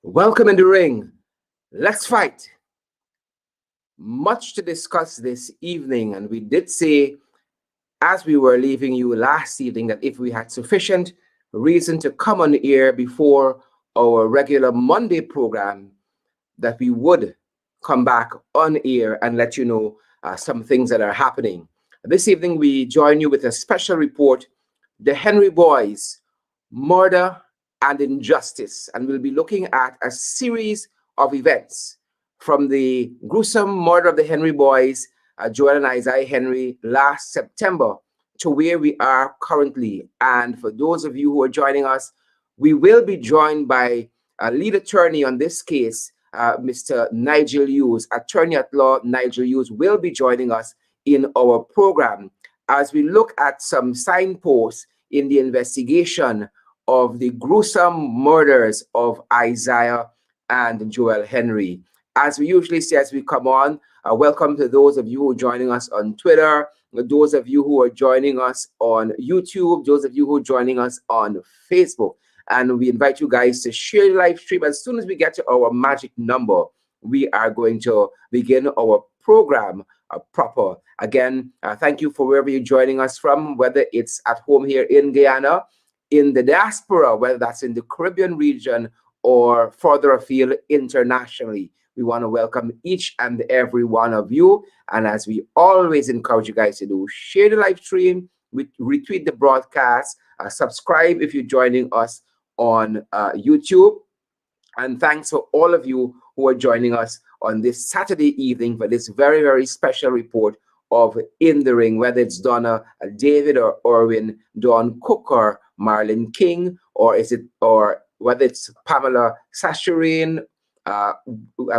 Welcome in the ring. Let's fight. Much to discuss this evening, and we did say, as we were leaving you last evening, that if we had sufficient reason to come on air before our regular Monday program, that we would come back on air and let you know some things that are happening. This evening, we join you with a special report, the Henry Boys, Murder and Injustice. And we'll be looking at a series of events from the gruesome murder of the Henry Boys, Joel and Isaiah Henry, last September, to where we are currently. And for those of you who are joining us, we will be joined by a lead attorney on this case, Mr. Nigel Hughes. Attorney at law Nigel Hughes will be joining us in our program as we look at some signposts in the investigation of the gruesome murders of Isaiah and Joel Henry. As we usually say as we come on, welcome to those of you who are joining us on Twitter, those of you who are joining us on YouTube, those of you who are joining us on Facebook. And we invite you guys to share the live stream. As soon as we get to our magic number, we are going to begin our program proper. Again, thank you for wherever you're joining us from, whether it's at home here in Guyana, in the diaspora, whether that's in the Caribbean region or further afield internationally. We want to welcome each and every one of you. And as we always encourage you guys to do, share the live stream, retweet the broadcast, subscribe if you're joining us on YouTube. And thanks for all of you who are joining us on this Saturday evening for this very, very special report of In the Ring, whether it's Donna David or Irwin, Dawn Cook, Marlon King, or whether it's Pamela Sasharine. A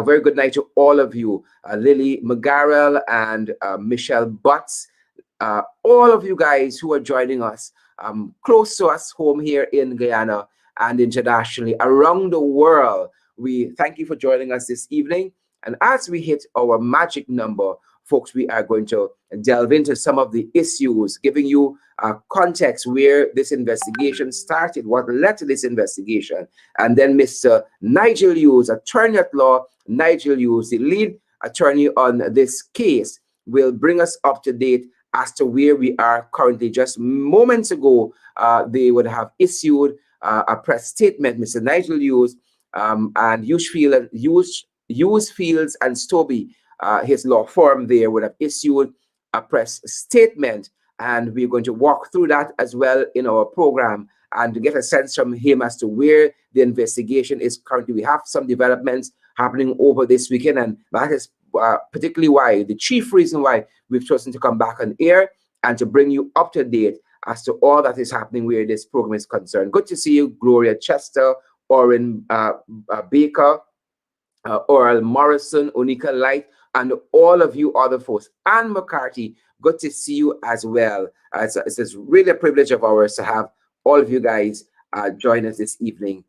very good night to all of you, Lily McGarrell and Michelle Butts, all of you guys who are joining us close to us home here in Guyana and internationally around the world. We thank you for joining us this evening. And as we hit our magic number, folks, we are going to delve into some of the issues, giving you context where this investigation started, what led to this investigation. And then Mr. Nigel Hughes, attorney at law, Nigel Hughes, the lead attorney on this case, will bring us up to date as to where we are currently. Just moments ago, they would have issued a press statement, Mr. Nigel Hughes and Hughes Fields and Stobie, his law firm there, would have issued a press statement, and we're going to walk through that as well in our program and to get a sense from him as to where the investigation is currently. We have some developments happening over this weekend, and that is particularly why, the chief reason why we've chosen to come back on air and to bring you up to date as to all that is happening where this program is concerned. Good to see you, Gloria Chester, Oren Baker, Oral Morrison, Onika Light, and all of you other folks. Anne McCarthy, good to see you as well. It's really a privilege of ours to have all of you guys join us this evening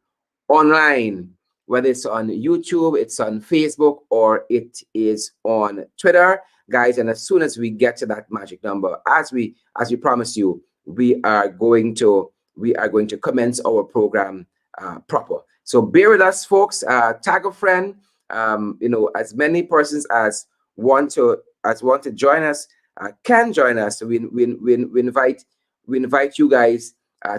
online, whether it's on YouTube, it's on Facebook, or it is on Twitter, guys. And as soon as we get to that magic number, as we promised you, we are going to commence our program proper. So bear with us, folks. Tag a friend. As many persons as want to join us can join us. We invite you guys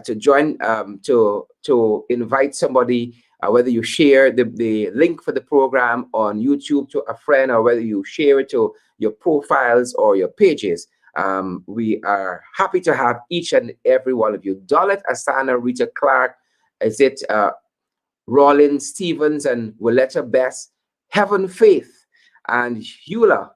to join, to invite somebody, whether you share the link for the program on YouTube to a friend, or whether you share it to your profiles or your pages. We are happy to have each and every one of you. Dolet Asana, Rita Clark, is it Rollin Stevens and Willetta Bess, Heaven Faith, and Eula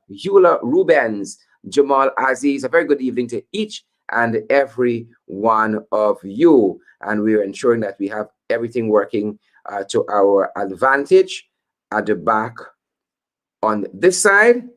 Rubens, Jamal Aziz. A very good evening to each and every one of you. And we're ensuring that we have everything working to our advantage at the back on this side.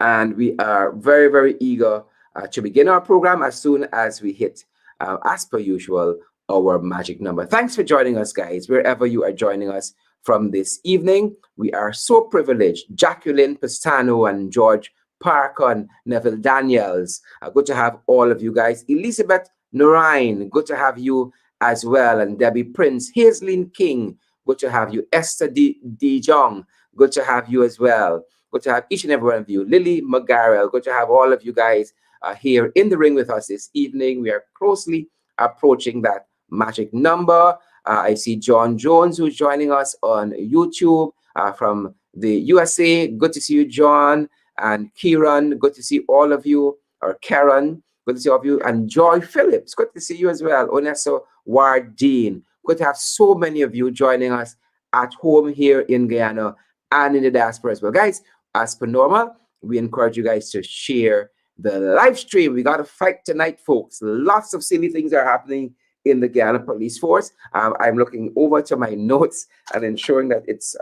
And we are very, very eager to begin our program as soon as we hit, as per usual, our magic number. Thanks for joining us, guys, wherever you are joining us from this evening. We are so privileged. Jacqueline Pastano and George Parker and Neville Daniels. Good to have all of you guys. Elizabeth Norine, good to have you as well. And Debbie Prince, Hazelyn King, Good to have you. Esther D. Jong, good to have you as well. Good to have each and every one of you. Lily McGarrell, good to have all of you guys here in the ring with us this evening. We are closely approaching that magic number. I see John Jones, who's joining us on YouTube from the USA. Good to see you, John. And Kieran, good to see all of you. Or Karen, good to see all of you. And Joy Phillips, good to see you as well. Onesso Wardeen, good to have so many of you joining us at home here in Guyana and in the diaspora as well. Guys, as per normal, we encourage you guys to share the live stream. We got to fight tonight, folks. Lots of silly things are happening in the Guyana Police Force. I'm looking over to my notes and ensuring that it's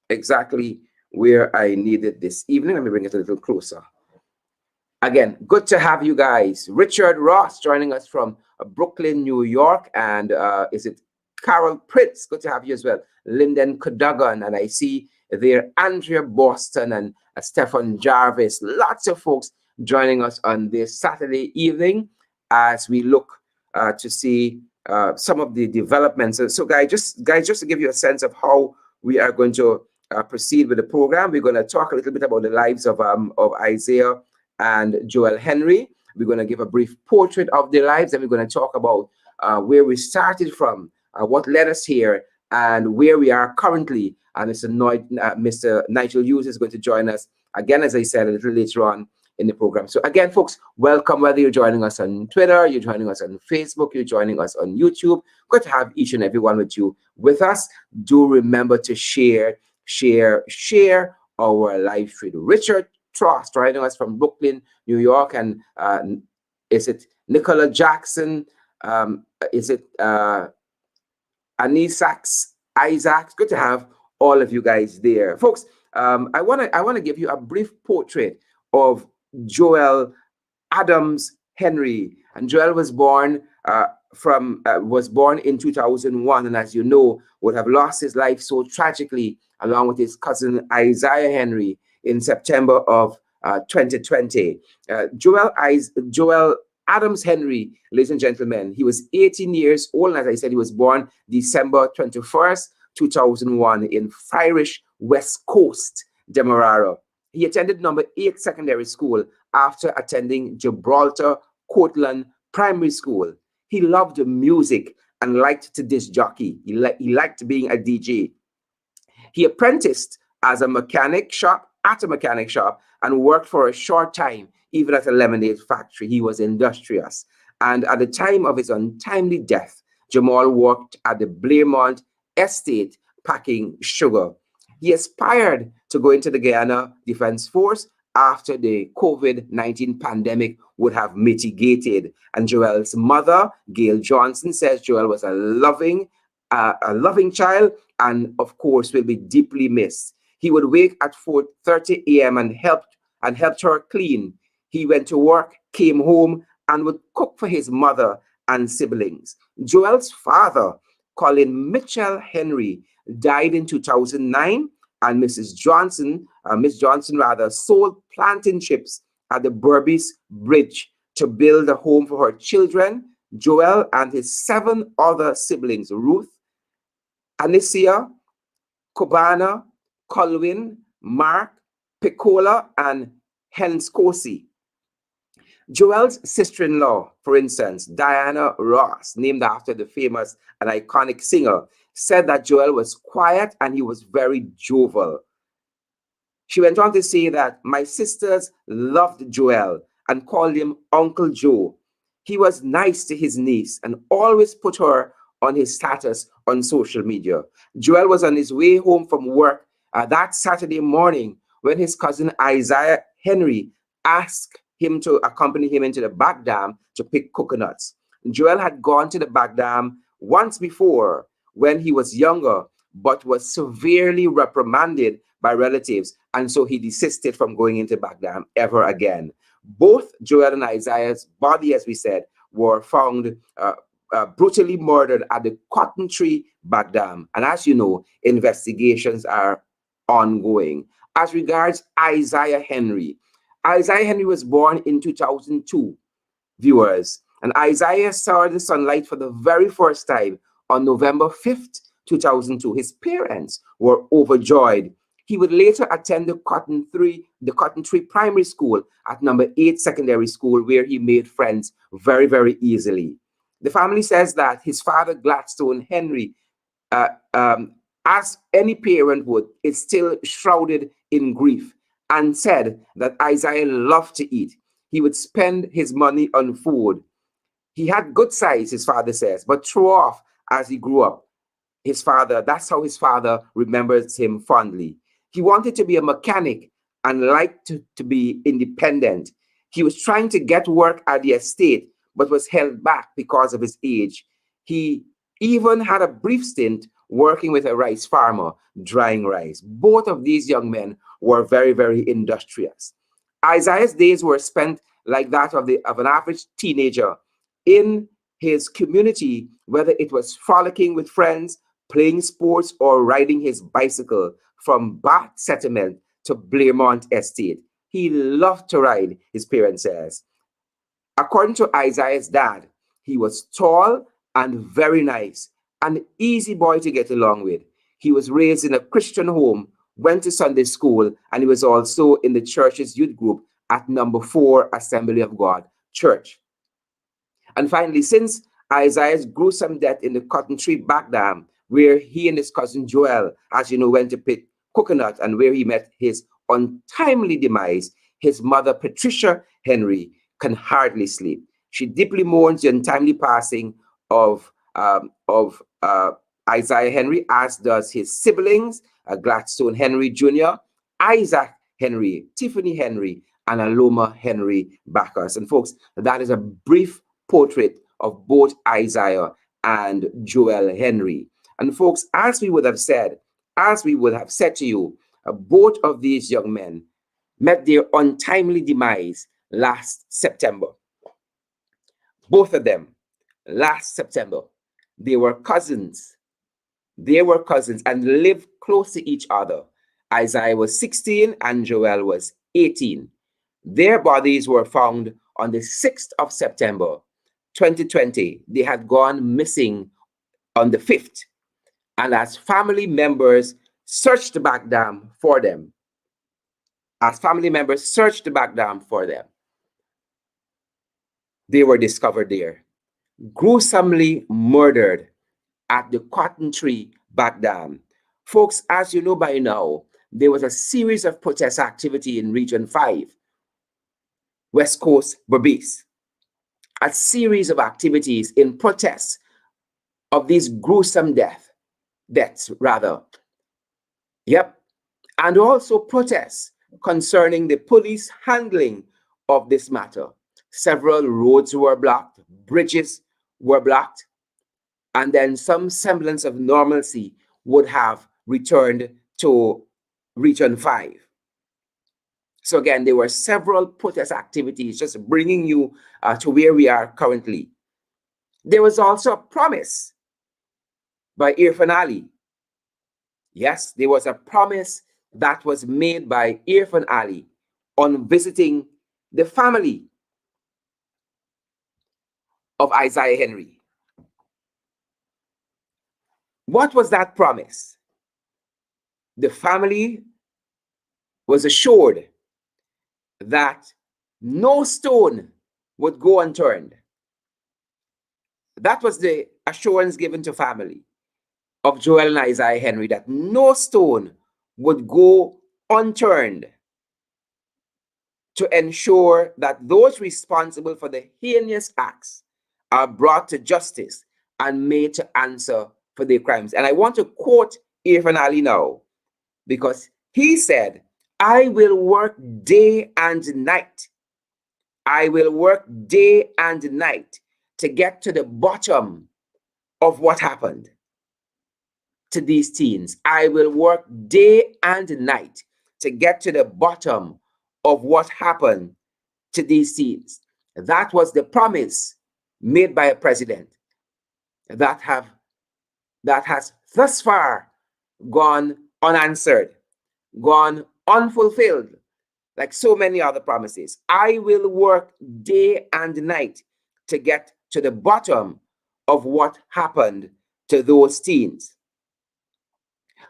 exactly where I need it this evening. Let me bring it a little closer. Again, good to have you guys. Richard Ross joining us from Brooklyn, New York. And is it Carol Prince? Good to have you as well. Lyndon Cadogan. And I see there Andrea Boston and Stephan Jarvis. Lots of folks joining us on this Saturday evening as we look to see some of the developments. So guys, just to give you a sense of how we are going to proceed with the program, we're going to talk a little bit about the lives of Isaiah and Joel Henry. We're going to give a brief portrait of their lives, and we're going to talk about where we started from, what led us here, and where we are currently. And Mr. Nigel Hughes is going to join us again, as I said, a little later on in the program. So again, folks, welcome, whether you're joining us on Twitter, you're joining us on Facebook, you're joining us on YouTube. Good to have each and every one with us. Do remember to share our live stream. Richard Trust joining us from Brooklyn, New York, and is it Nicola Jackson? Is it Anisax Isaacs? Good to have all of you guys there, folks. I want to give you a brief portrait of Joel Adams Henry, and Joel was born in 2001, and as you know, would have lost his life so tragically along with his cousin Isaiah Henry in September of 2020. Joel Adams Henry, ladies and gentlemen, he was 18 years old, and as I said, he was born December 21st, 2001 in Firish, West Coast, Demerara. He attended number 8 secondary school after attending Gibraltar Cortland Primary School. He loved music and liked to disc jockey. He liked being a DJ. He apprenticed at a mechanic shop and worked for a short time, even at a lemonade factory. He was industrious. And at the time of his untimely death, Jamal worked at the Blairmont estate packing sugar. He aspired to go into the Guyana Defense Force after the COVID-19 pandemic would have mitigated. And Joel's mother, Gail Johnson, says Joel was a loving child and, of course, will be deeply missed. He would wake at 4:30 a.m. and helped her clean. He went to work, came home, and would cook for his mother and siblings. Joel's father, Colin Mitchell Henry, died in 2009, and Miss Johnson sold plantain chips at the Berbice Bridge to build a home for her children, Joel and his 7 other siblings, Ruth, Anicia, Kobana, Colwyn, Mark, Piccola, and Henscosi. Joel's sister-in-law, for instance, Diana Ross, named after the famous and iconic singer, said that Joel was quiet and he was very jovial. She went on to say that my sisters loved Joel and called him Uncle Joe. He was nice to his niece and always put her on his status on social media. Joel was on his way home from work that Saturday morning when his cousin Isaiah Henry asked him to accompany him into the back dam to pick coconuts. Joel had gone to the back dam once before when he was younger, but was severely reprimanded by relatives, and so he desisted from going into back dam ever again. Both Joel and Isaiah's body, as we said, were found brutally murdered at the Cotton Tree back dam, and as you know, investigations are ongoing. As regards Isaiah Henry was born in 2002, viewers, and Isaiah saw the sunlight for the very first time on November 5th, 2002. His parents were overjoyed. He would later attend the Cotton Tree Primary School at number 8 Secondary School, where he made friends very, very easily. The family says that his father, Gladstone Henry, uh, um, as any parent would, is still shrouded in grief, and said that Isaiah loved to eat. He would spend his money on food. He had good size, his father says, but threw off as he grew up. That's how his father remembers him fondly. He wanted to be a mechanic and liked to be independent. He was trying to get work at the estate, but was held back because of his age. He even had a brief stint working with a rice farmer, drying rice. Both of these young men were very, very industrious. Isaiah's days were spent like that of an average teenager in his community, whether it was frolicking with friends, playing sports, or riding his bicycle from Bath Settlement to Blairmont Estate. He loved to ride, his parents says. According to Isaiah's dad, he was tall and very nice, an easy boy to get along with. He was raised in a Christian home, went to Sunday school, and he was also in the church's youth group at number 4 Assembly of God Church. And finally, since Isaiah's gruesome death in the Cotton Tree Back Dam, where he and his cousin Joel, as you know, went to pick coconut and where he met his untimely demise, his mother, Patricia Henry, can hardly sleep. She deeply mourns the untimely passing of Isaiah Henry, as does his siblings, Gladstone Henry Jr., Isaac Henry, Tiffany Henry, and Aloma Henry Backus. And folks, that is a brief portrait of both Isaiah and Joel Henry. And folks, as we would have said to you, both of these young men met their untimely demise last September. Both of them, last September. They were cousins. And lived close to each other. Isaiah was 16 and Joel was 18. Their bodies were found on the 6th of September, 2020. They had gone missing on the 5th. And as family members searched the back dam for them, they were discovered there, gruesomely murdered at the Cotton Tree Back Dam. Folks, as you know by now, there was a series of protest activity in Region 5, West Coast, Berbice. A series of activities in protest of these gruesome deaths. Yep. And also protests concerning the police handling of this matter. Several roads were blocked, bridges were blocked, and then some semblance of normalcy would have returned to Region 5. So again, there were several protest activities, just bringing you to where we are currently. There was also a promise by Irfan Ali. Yes, there was a promise that was made by Irfan Ali on visiting the family of Isaiah Henry. What was that promise? The family was assured that no stone would go unturned. That was the assurance given to family of Joel and Isaiah Henry, that no stone would go unturned to ensure that those responsible for the heinous acts are brought to justice and made to answer for their crimes. And I want to quote Irfan Ali now, because he said, "I will work day and night. I will work day and night to get to the bottom of what happened to these teens. I will work day and night to get to the bottom of what happened to these teens." That was the promise made by a president that has thus far gone unanswered, gone unfulfilled, like so many other promises. I will work day and night to get to the bottom of what happened to those teens.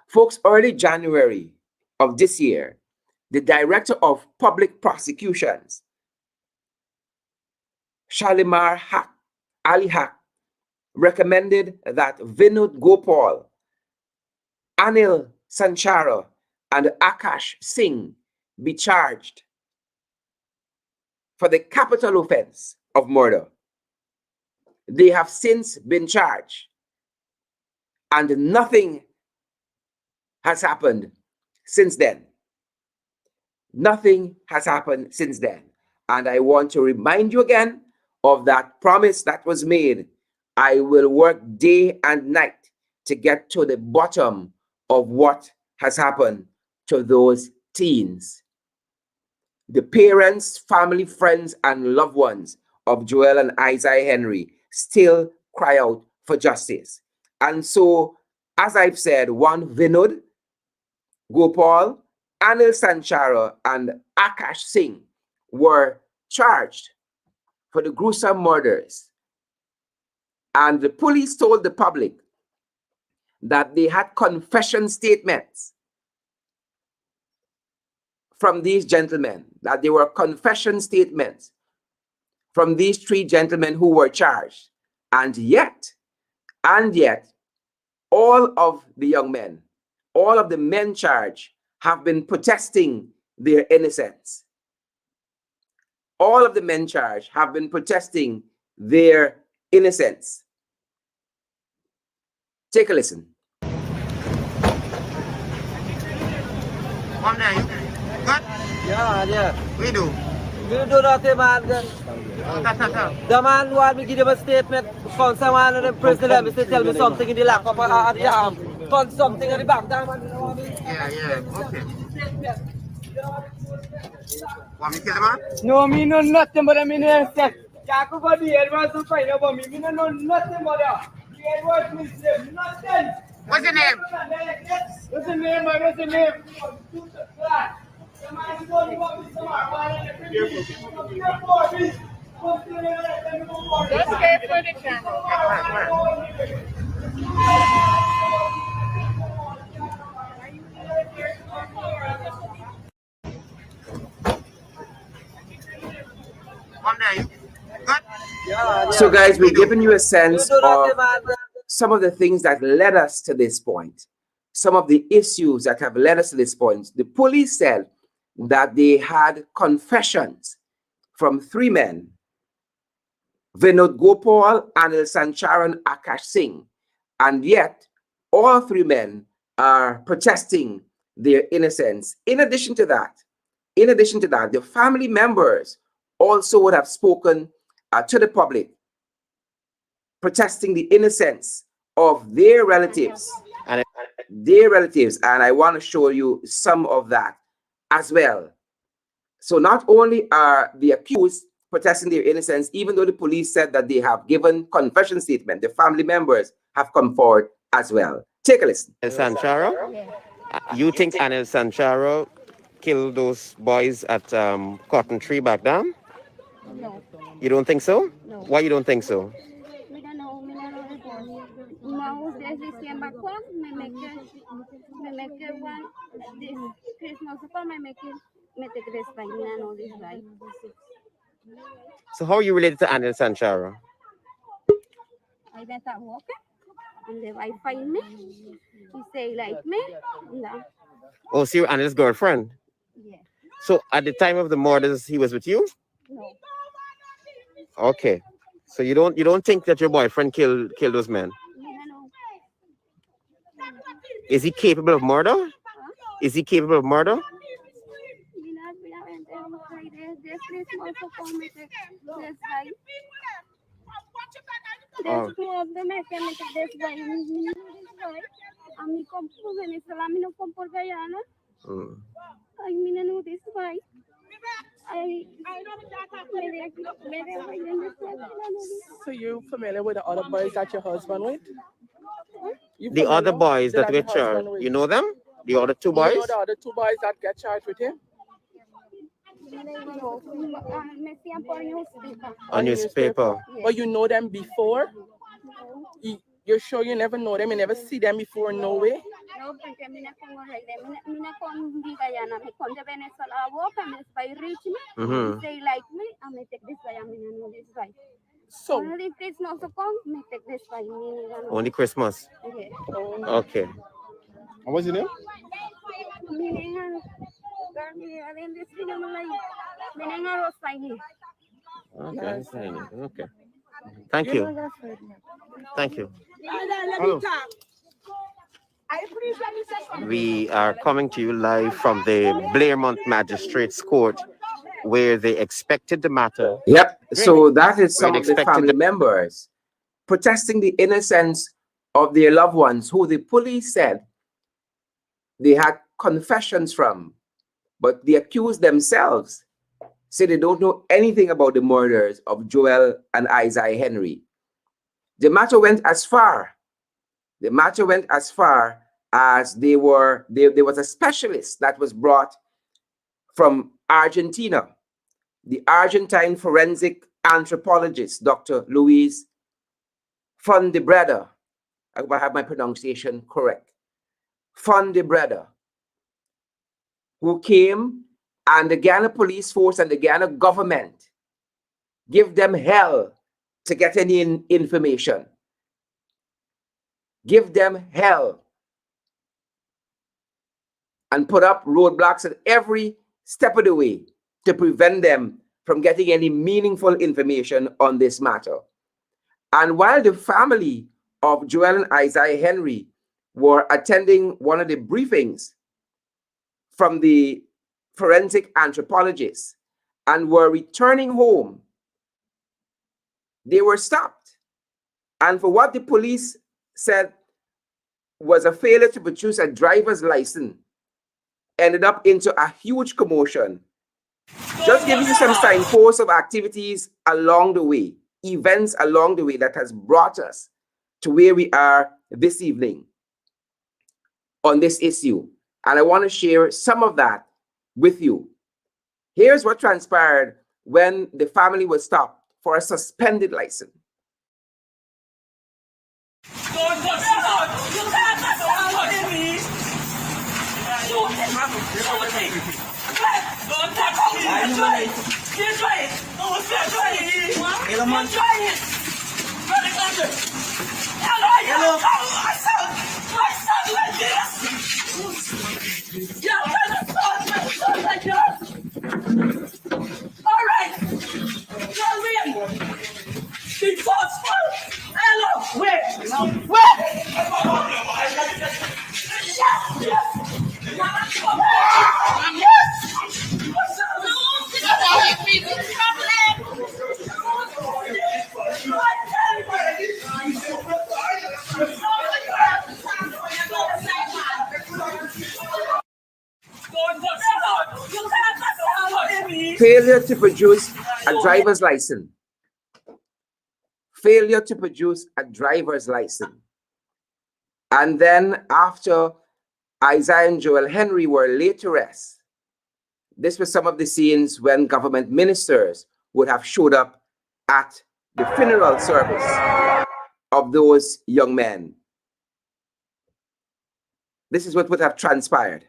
Folks, early January of this year, the Director of Public Prosecutions, Shalimar Ali Haq, recommended that Vinod Gopal, Anil Sanchara, and Akash Singh be charged for the capital offense of murder. They have since been charged, and nothing has happened since then. Nothing has happened since then. And I want to remind you again of that promise that was made. I will work day and night to get to the bottom of what has happened to those teens. The parents, family, friends, and loved ones of Joel and Isaiah Henry still cry out for justice. And so, as I've said, one Vinod Gopal, Anil Sanchara, and Akash Singh were charged for the gruesome murders. And the police told the public that they had confession statements from these gentlemen, that they were confession statements from these three gentlemen who were charged. And yet, all of the young men, all of the men charged have been protesting their innocence. All of the men charged have been protesting their innocence. Take a listen. One day, you good? Yeah. We do. We do nothing, man. The man want me to give him a statement. Found someone in the prison. Let me say, tell me something in the lockup at the arm. Found something in the back. That man, you know what I mean? Yeah, okay. Want me to kill the man? No, me know nothing but I'm in here. Jacob for the advance to find out about me. Me know nothing but that. The advance means nothing. What's your name? What's the name, man? What's the name? The man is only what Mr. Mark. Just stay for the camera. One day, you good? Yeah. So guys, we've given you a sense of some of the things that led us to this point, some of the issues that have led us to this point. The police said that they had confessions from three men, Vinod Gopal, Anil Sanchara, and Akash Singh, and yet all three men are protesting their innocence. In addition to that, the family members also would have spoken to the public, protesting the innocence of their relatives. And I want to show you some of that as well. So not only are the accused protesting their innocence, even though the police said that they have given confession statement, the family members have come forward as well. Take a listen. Sanchara? You think Anil Sanchara killed those boys at Cotton Tree back then? No. You don't think so? No. Why you don't think so? We don't know the body. Now there's this came back home, me make it one this Christmas upon me take this by me and all this right. So how are you related to Anil Sanchara? I went out walking and the wife find me. He say like me. No. Oh, so you're Anil's girlfriend? Yeah. So at the time of the murders, he was with you? No. Okay. So you don't think that your boyfriend killed those men? No. Is he capable of murder? Huh? Is he capable of murder? This Christmas upon me take this right. Oh. There's two of them I can make this right. আমি compose এনেছিলাম আমি না compose গায়ানো I mean I know this why So you familiar with the other boys that your husband with? The other boys that were charged, you know them? The other two boys? You know the other two boys that get charged with him? On newspaper. Yes. But you know them before? You're sure you never know them? You never see them before? No way? No, porque mira cómo mira con Guyana, me come to Venezuela, I walk and this by reach me, Mhm. say like me, I may take this by, I mean, know this by. So, Only Christmas to come, me take this by me. Only Christmas. Yeah. Okay. And what's your name? Meaning, I think this thing I'm like, meaning I was like, Okay. Okay. Thank you. Thank you. Hello. We are coming to you live from the Blairmont Magistrates Court, where they expected the matter. Yep. So that is some We'd of the expected family members protesting the innocence of their loved ones who the police said they had confessions from, but the accused themselves say they don't know anything about the murders of Joel and Isaiah Henry. The matter went as far. The matter went as far as there was a specialist that was brought from Argentina, the Argentine forensic anthropologist, Dr. Luis Fondebreda. I hope I have my pronunciation correct. Fondebreda, who came, and the Ghana police force and the Ghana government give them hell to get any information. Give them hell and put up roadblocks at every step of the way to prevent them from getting any meaningful information on this matter. And while the family of Joel and Isaiah Henry were attending one of the briefings from the forensic anthropologists and were returning home, they were stopped. And for what the police said was a failure to produce a driver's license, ended up into a huge commotion. Just giving you some signposts of activities along the way, events along the way that has brought us to where we are this evening on this issue. And I want to share some of that with you. Here's what transpired when the family was stopped for a suspended license. Failure to produce a driver's license. Failure to produce a driver's license. And then after Isaiah and Joel Henry were laid to rest, this was some of the scenes when government ministers would have showed up at the funeral service of those young men. This is what would have transpired.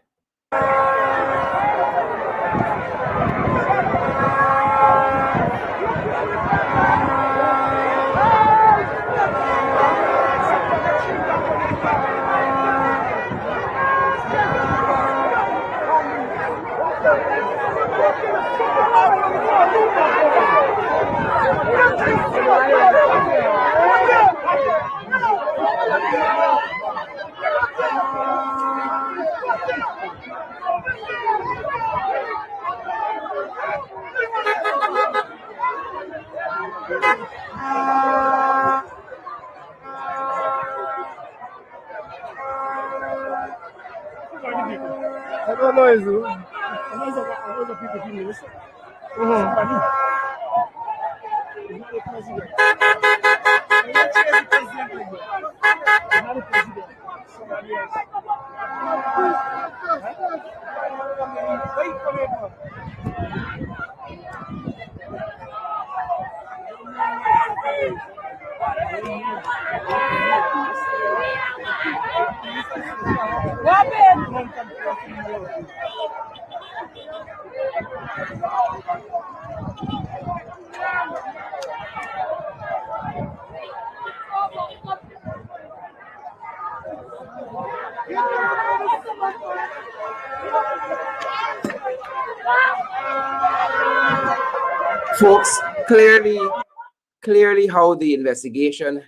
Folks, clearly how the investigation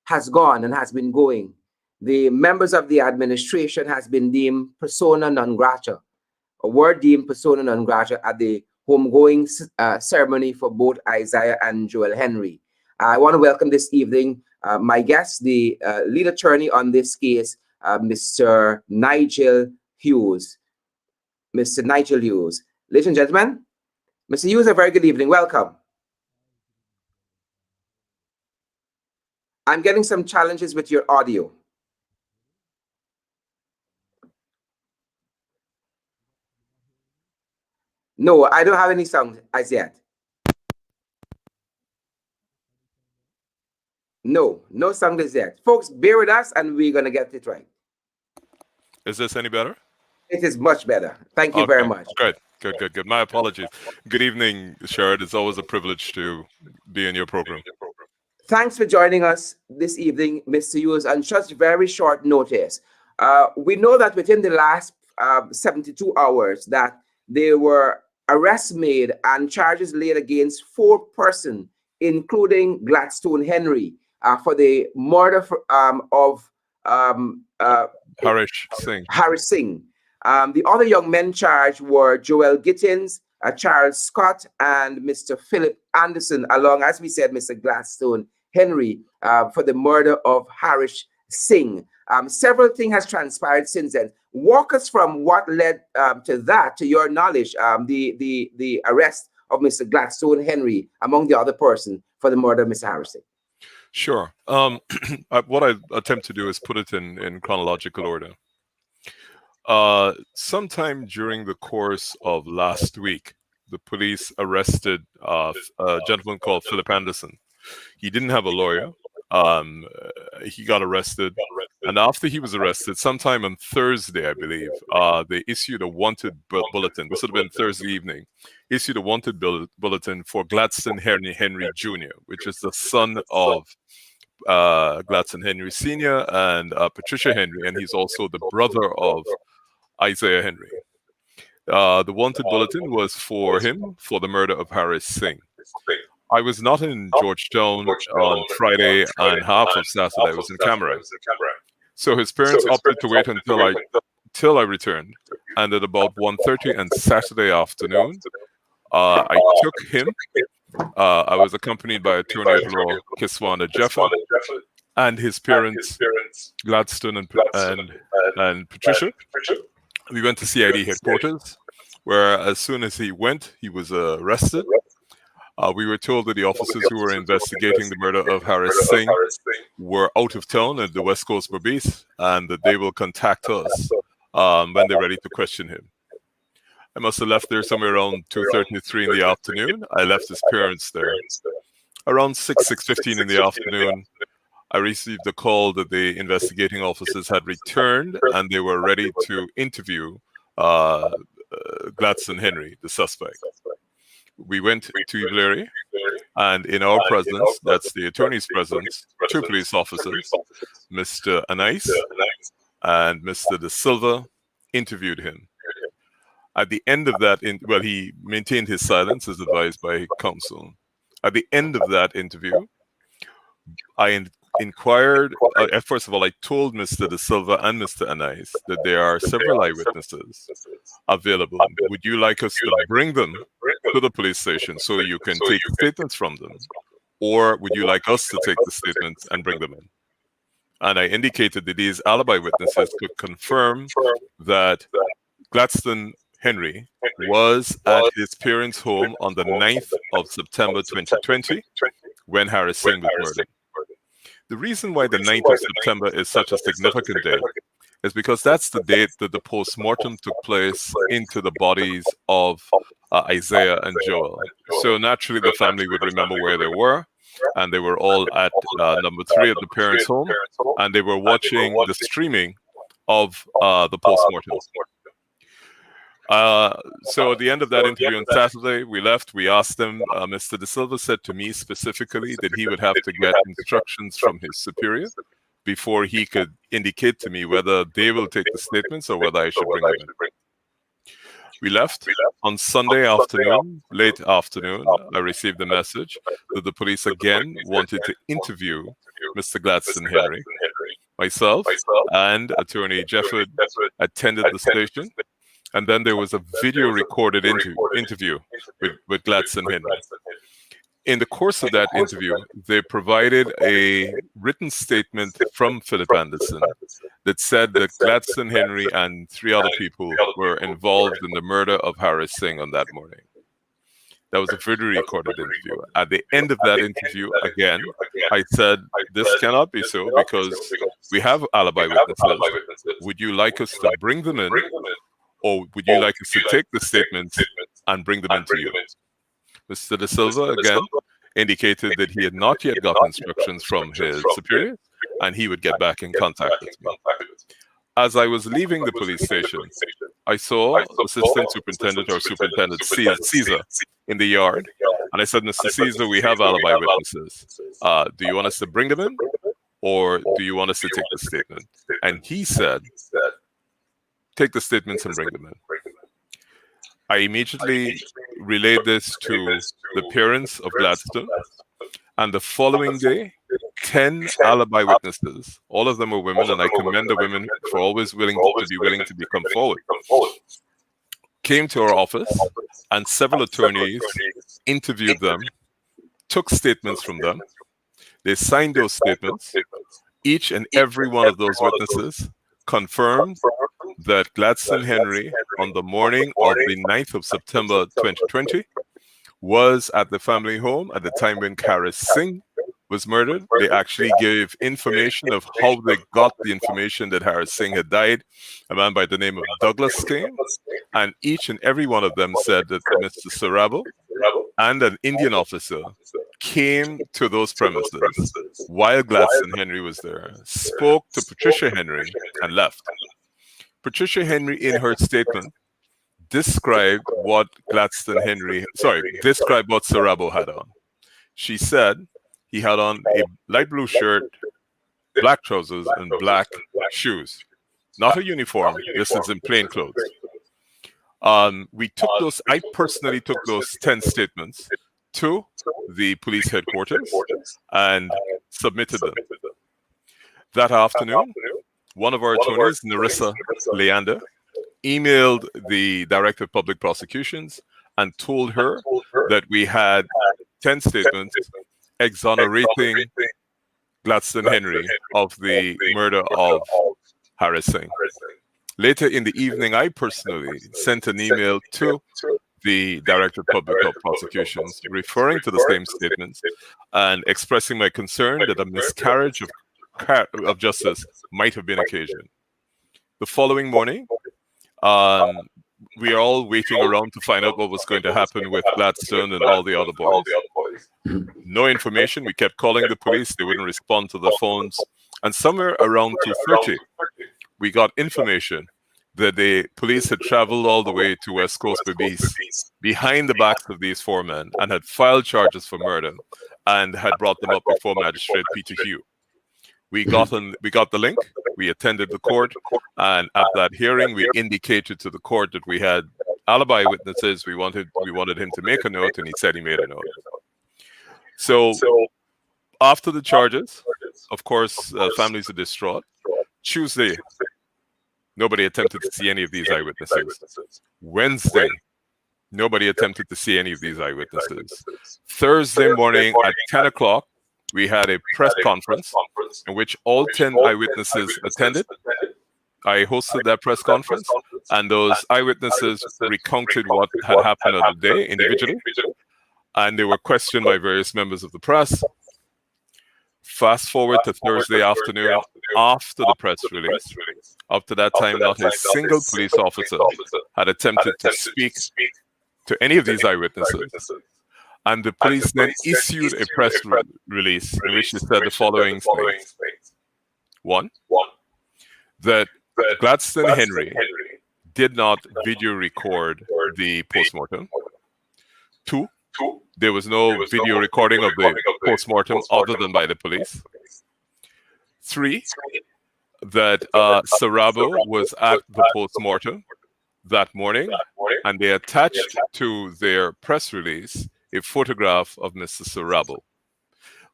has gone and has been going. The members of the administration has been deemed persona non grata, or were deemed persona non grata at the homegoing ceremony for both Isaiah and Joel Henry. I want to welcome this evening my guest, the lead attorney on this case, Mr. Nigel Hughes. Mr. Nigel Hughes. Ladies and gentlemen, Mr. Hughes, a very good evening. Welcome. I'm getting some challenges with your audio. No, I don't have any sound as yet. No sound as yet. Folks, bear with us and we're going to get it right. Is this any better? It is much better. Thank you very much. Good. My apologies. Good evening, Sherrod. It's always a privilege to be in your program. Thanks for joining us this evening, Mr. Hughes, on such very short notice. We know that within the last 72 hours that there were arrests made and charges laid against 4 persons, including Gladstone Henry, for the murder of Harish Singh. The other young men charged were Joel Gittins, Charles Scott, and Mr. Philip Anderson, along, as we said, Mr. Gladstone Henry, for the murder of Harish Singh. Several things has transpired since then. Walk us from what led to that, to your knowledge, the arrest of Mr. Gladstone Henry, among the other person, for the murder of Mr. Harish Singh. Sure. What I attempt to do is put it in chronological order. Sometime during the course of last week, the police arrested a gentleman called Philip Anderson. He didn't have a lawyer. He got arrested. And after he was arrested, sometime on Thursday, I believe, they issued a wanted bulletin. This would have been Thursday evening. Issued a wanted bulletin for Gladstone Henry Jr., which is the son of Gladstone Henry Sr. and Patricia Henry, and he's also the brother of Isaiah Henry. The wanted bulletin was for him for the murder of Harish Singh. I was not in Georgetown on Friday and half of Saturday. I was in Cameron. So his parents opted to wait until I returned. And at about 1:30 on Saturday afternoon, I took him. I was accompanied by Attorney at Law Kiswanda Jeffa and his parents, Gladstone and Patricia. We went to CID headquarters, where as soon as he went, he was arrested. We were told that the officers who were investigating the murder of Harish Singh were out of town at the West Coast Base, and that they will contact us when they're ready to question him. I must have left there somewhere around 2:33 in the afternoon. I left his parents there. Around 6:15 in the afternoon, I received a call that the investigating officers had returned and they were ready to interview Gladstone Henry, the suspect. We went to Ivleri, and in our presence, that's the attorney's presence, 2 police officers, Mr. Anais and Mr. De Silva, interviewed him. At the end of that, he maintained his silence as advised by counsel. At the end of that interview, I inquired, first of all, I told Mr. De Silva and Mr. Anais that there are several eyewitnesses available. Would you like us to bring them to the police station so you can take statements from them? Or would you like us to take the statements and bring them in? And I indicated that these alibi witnesses could confirm that Gladstone Henry was at his parents' home on the 9th of September 2020 when Harish Singh was murdered. The reason why the 9th of September is such a significant date is because that's the date that the post-mortem took place into the bodies of Isaiah and Joel. So naturally, the family would remember where they were, and they were all at number 3 at the parents' home, and they were watching the streaming of the postmortem. So at the end of that interview on Saturday, we left. We asked him, Mr. De Silva said to me specifically that he would have to get instructions from his superior before he could indicate to me whether they will take the statements or whether I should bring them in. We left. On Sunday afternoon, late afternoon, I received a message that the police again wanted to interview Mr. Gladstone Henry. Myself and Attorney Jefford attended the station, and then there was a video recorded interview with Gladstone Henry. In the course of that interview, they provided a written statement from Philip Anderson that said that Gladstone Henry and 3 other people were involved in the murder of Harris Singh on that morning. That was a video recorded interview. At the end of that interview, again, I said, this cannot be so because we have alibi witnesses. Would you like us to bring them in, or would you like us to take the statements and bring them into you? Mr. De Silva, again, indicated that he had not yet got instructions from his superior, and he would get back in contact with me. As I was leaving the police station, I saw Assistant Superintendent or Superintendent Caesar in the yard, and I said, Mr. Caesar, we have alibi witnesses. Do you want us to bring them in, or do you want us to take the statement? And he said, take the statements and bring them in. I immediately relayed this to the parents of Gladstone, and the following day, 10 alibi witnesses, all of them were women, and I commend the women for always willing to come forward, came to our office, and several attorneys interviewed them, took statements from them. They signed those statements. Each and every one of those witnesses confirmed that Gladstone Henry, on the morning of the 9th of September 2020, was at the family home at the time when Harris Singh was murdered. They actually gave information of how they got the information that Harris Singh had died, a man by the name of Douglas came, and each and every one of them said that Mr. Sarabo and an Indian officer came to those premises while Gladstone Henry was there, spoke to Patricia Henry, and left. Patricia Henry, in her statement, described what Sarabo had on. She said he had on a light blue shirt, black trousers, and black shoes. Not a uniform. This is in plain clothes. I personally took those 10 statements to the police headquarters and submitted them. That afternoon, one of our attorneys, Narissa Leander, emailed the Director of Public Prosecutions and told her that we had 10 statements exonerating Gladstone Henry of the murder of Harris Singh. Later in the evening, I personally sent an email to the Director of Public Prosecutions referring to the same statements and expressing my concern that a miscarriage of justice might have been occasioned. The following morning, we are all waiting around to find out what was going to happen with Gladstone and all the other boys. No information. We kept calling the police. They wouldn't respond to the phones. And somewhere around 2:30, we got information that the police had traveled all the way to West Coast Babies behind the backs of these 4 men and had filed charges for murder and had brought them up before Magistrate Peter Hugh. We got the link. We attended the court, and at that hearing, we indicated to the court that we had alibi witnesses. We wanted him to make a note, and he said he made a note. So after the charges, of course, families are distraught. Tuesday, nobody attempted to see any of these eyewitnesses. Wednesday, nobody attempted to see any of these eyewitnesses. Thursday morning at 10 o'clock, we had a press conference in which all 10 eyewitnesses attended. I hosted that press conference, and those eyewitnesses recounted what had happened on the day individually, and they were questioned by various members of the press. Fast forward to Thursday afternoon after the press release. Up to that time, not a single police officer had attempted to speak to any of these eyewitnesses. And the police then issued a press release in which they said the following things. One, that Gladstone Henry did not video record the postmortem. 2, there was no video recording of the postmortem other than by the police. 3, that Sarabo was at the postmortem that morning, and they attached to their press release a photograph of Mr. Sarabo.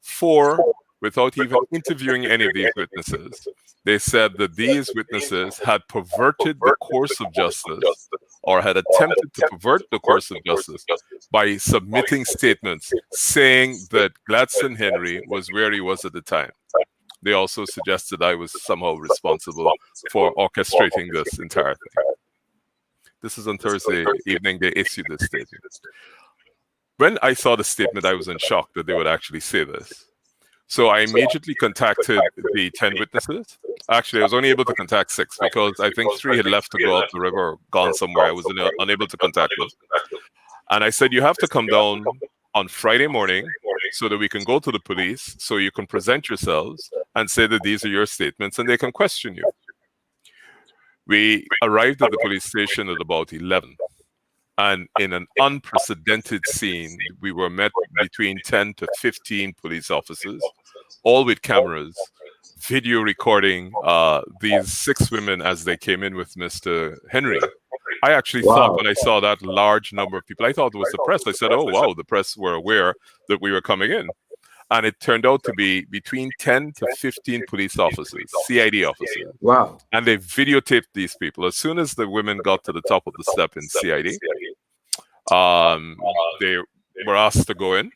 4, without even interviewing any of these witnesses, they said that these witnesses had perverted the course of justice, or had attempted to pervert the course of justice by submitting statements saying that Gladstone Henry was where he was at the time. They also suggested I was somehow responsible for orchestrating this entire thing. This is on Thursday evening, they issued this statement. When I saw the statement, I was in shock that they would actually say this. So I immediately contacted the 10 witnesses. Actually, I was only able to contact 6 because I think 3 had left to go up the river or gone somewhere. I was unable to contact them. And I said, you have to come down on Friday morning so that we can go to the police, so you can present yourselves and say that these are your statements and they can question you. We arrived at the police station at about 11. And in an unprecedented scene, we were met between 10 to 15 police officers, all with cameras, video recording these 6 women as they came in with Mr. Henry. I actually thought when I saw that large number of people, I thought it was the press. I said, oh, wow, the press were aware that we were coming in. And it turned out to be between 10 to 15 police officers, CID officers. Wow. And they videotaped these people. As soon as the women got to the top of the step in CID, they were asked to go in.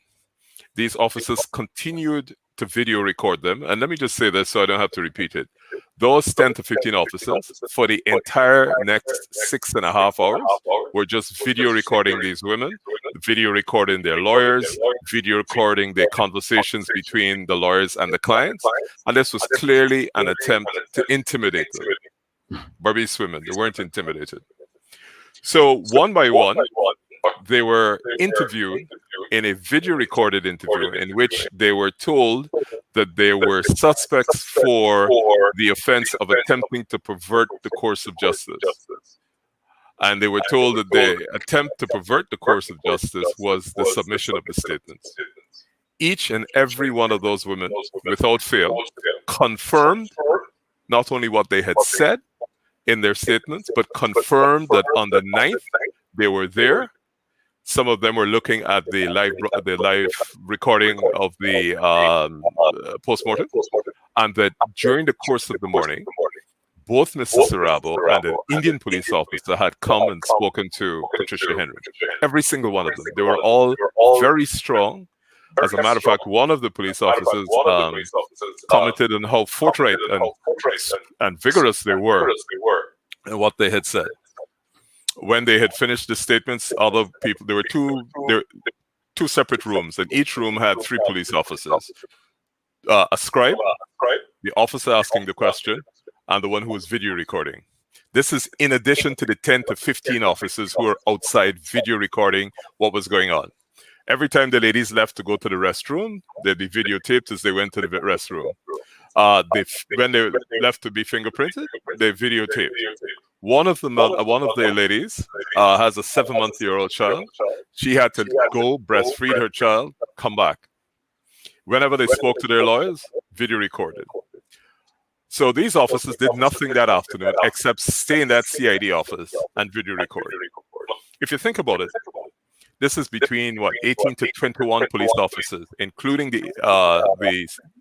These officers continued to video record them. And let me just say this so I don't have to repeat it. Those 10 to 15 officers, for the entire next 6.5 hours, were just video recording these women, video recording their lawyers, video recording their conversations between the lawyers and the clients. And this was clearly an attempt to intimidate them. Barbados women, they weren't intimidated. So one by one, they were interviewed in a video recorded interview in which they were told that they were suspects for the offense of attempting to pervert the course of justice. And they were told that the attempt to pervert the course of justice was the submission of the statements. Each and every one of those women, without fail, confirmed not only what they had said in their statements, but confirmed that on the 9th they were there. Some of them were looking at the live recording of the postmortem, and that during the course of the morning, both Mr. Sarabo and an Indian police officer had come and spoken to Patricia Henry. Every single one of them. They were all very strong. As a matter of fact, one of the police officers commented on how forthright and vigorous they were in what they had said. When they had finished the statements, other people, there were two separate rooms, and each room had 3 police officers. A scribe, the officer asking the question, and the one who was video recording. This is in addition to the 10 to 15 officers who were outside video recording what was going on. Every time the ladies left to go to the restroom, they'd be videotaped as they went to the restroom. When they left to be fingerprinted, they videotaped. One of the ladies has a 7-month-old child. She had to go breastfeed her child, come back. Whenever they spoke to their lawyers, video recorded. So these officers did nothing that afternoon except stay in that CID office and video record. If you think about it, this is between 18 to 21 police officers, including the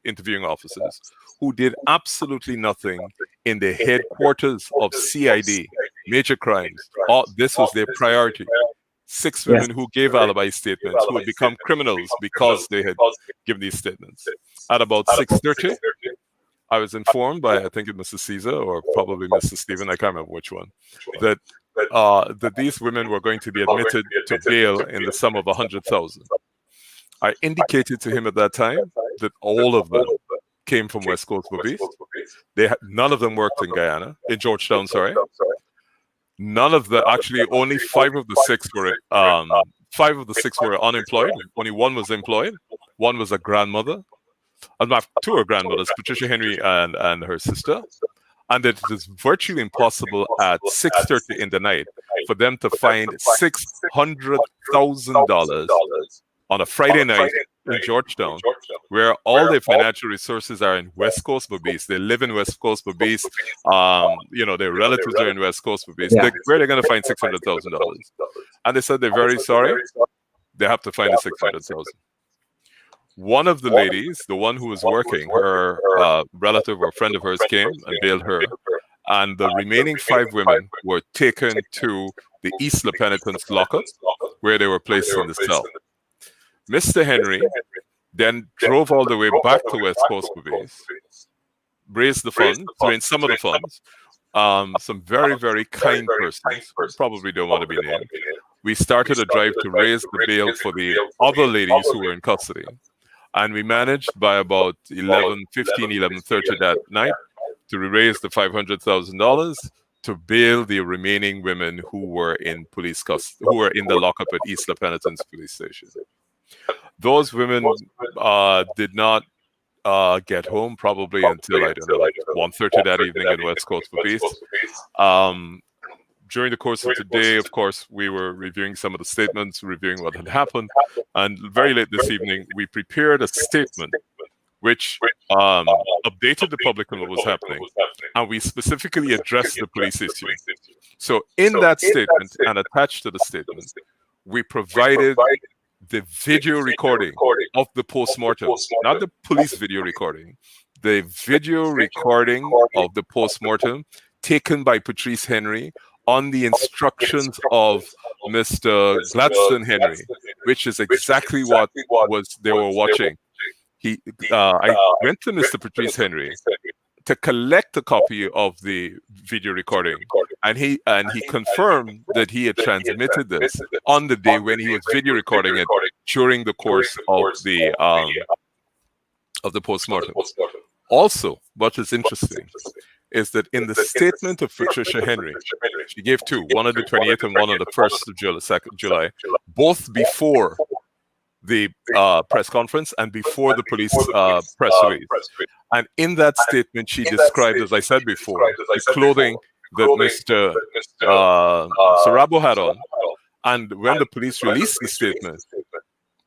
interviewing officers, who did absolutely nothing in the headquarters of CID, major crimes. This was their priority. 6 women who gave alibi statements, who had become criminals because they had given these statements. At about 6:30, I was informed by, I think, Mr. Caesar or probably Mr. Stephen, I can't remember which one, that these women were going to be admitted to bail in the sum of 100,000. I indicated to him at that time that all of them came from West Coast Bobbies. None of them worked in Guyana, in Georgetown, sorry. None of the, actually only 5 of the 6 were 5 of the 6 were unemployed. Only 1 was employed. 1 was a grandmother. 2 are grandmothers, Patricia Henry and her sister. and that it is virtually impossible at 6:30 in the night for them to find $600,000 on a Friday night in Georgetown, where all their financial resources are in West Coast Bobis. They live in West Coast Bobis. Their relatives are in West Coast Bobis. Yeah. Where are they going to find $600,000? And they said they're very sorry. They have to find the $600,000. One of the ladies, the one who was working, her relative or friend of hers came and bailed her, and the remaining 5 women were taken to the East La Penitence lockup, where they were placed in the cell. Mr. Henry then drove all the way back to West Coast Bobis, raised the funds, raised some of the funds. Some very, very kind persons, probably don't want to be named. We started a drive to raise the bail for the other ladies who were in custody. And we managed by about 11:30 that night to raise the $500,000 to bail the remaining women who were in police custody, who were in the lockup at East La Penitence Police Station. Those women did not get home probably until, I don't know, like 1:30 that evening in West Coast Police. During the course of today, of course, we were reviewing some of the statements, reviewing what had happened. And very late this evening, we prepared a statement which updated the public on what was happening. And we specifically addressed the police issue. So in that statement and attached to the statement, we provided the video recording of the postmortem, not the police video recording, the video recording of the postmortem taken by Patrice Henry on the instructions of Mr. Gladstone Henry, which is exactly what they were watching. I went to Mr. Patrice Henry to collect a copy of the video recording, and he confirmed that he had transmitted this on the day when he was video recording it during the course of the postmortem. Also, what is interesting is that in the statement of Patricia Henry, she gave 2, one on the 28th and one on the 1st of July, both before the press conference and before the police press release. And in that statement, she described, as I said before, the clothing that Mr. Sarabo had on. And when the police released the statement,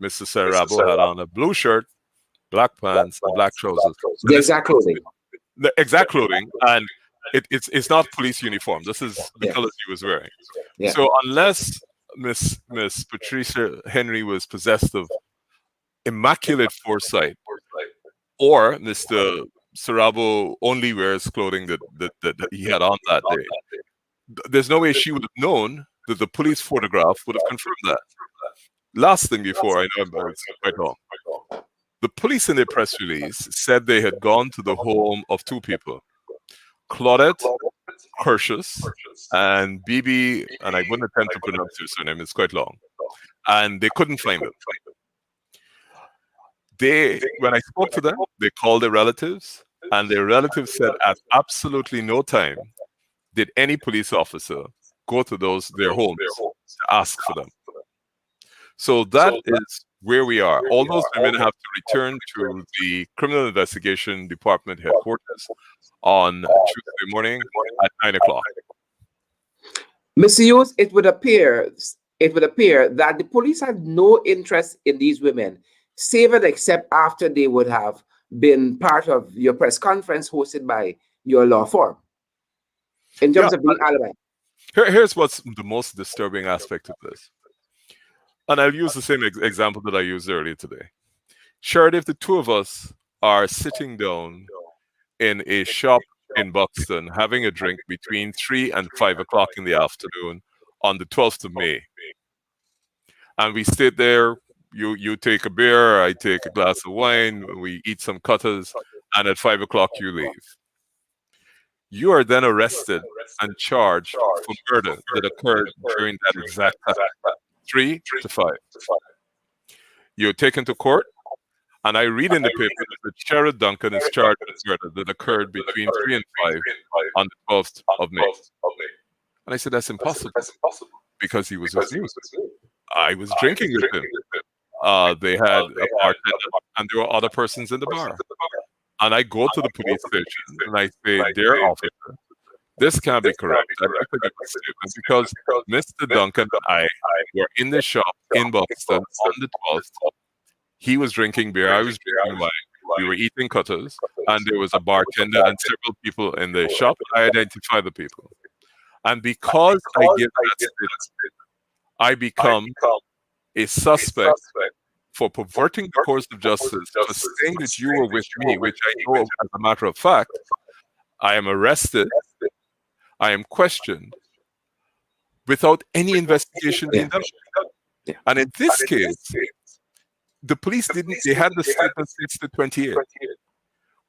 Mr. Sarabo had on a blue shirt, black pants, and black trousers. The exact clothing. The exact clothing, and it's not police uniform. This is the colors he was wearing. Yeah. So unless Miss Patricia Henry was possessed of immaculate foresight, or Mr. Sarabo only wears clothing that he had on that day, there's no way she would have known that the police photograph would have confirmed that. Last thing before I know it's quite long. The police in their press release said they had gone to the home of 2 people, Claudette Kirschus and Bibi, and I wouldn't attempt to pronounce her surname, it's quite long, and they couldn't find them. When I spoke to them, they called their relatives, and their relatives said at absolutely no time did any police officer go to their homes to ask for them. So that is where we are. All those women have to return to the Criminal Investigation Department headquarters on Tuesday morning at 9 o'clock. Mr. Hughes, it would appear that the police had no interest in these women, save and except after they would have been part of your press conference hosted by your law firm. In terms of being alibi. Here's what's the most disturbing aspect of this. And I'll use the same example that I used earlier today. Sure, if the 2 of us are sitting down in a shop in Buxton having a drink between 3 and 5 o'clock in the afternoon on the 12th of May, and we sit there, you take a beer, I take a glass of wine, we eat some cutters, and at 5 o'clock you leave. You are then arrested and charged for murder that occurred during that exact time. 3 to 5. You're taken to court, and I read in the paper that Sherrod Duncan is charged with murder that occurred between 3 and 5 on the 12th of May. And I said, that's impossible, because he was with me. I was drinking with him. They had a bartender, and there were other persons in the bar. And I go to the police station and I say, "Dear officer, this can't be correct. I'd like to give a statement because Mr. Duncan and I were in the shop in Boston on the 12th. He was drinking beer, I was drinking wine. We were eating cutters, and there was a bartender and several people in the shop. I identify the people. And because I give that statement, I become a suspect for perverting the course of justice, for saying that you were with me, which I know as a matter of fact. I am arrested. I am questioned without any investigation being done. And in this case, the police didn't, they had the statement since the 28th.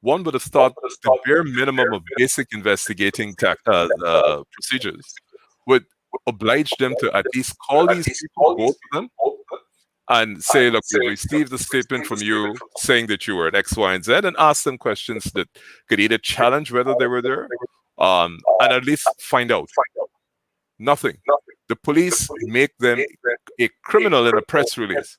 One would have thought the bare minimum of basic investigating procedures would oblige them to at least call these people, go to them, and say, look, we received a statement from you saying that you were at X, Y, and Z, and ask them questions that could either challenge whether they were there, and at least find out. Nothing. The police make them a criminal in a press release.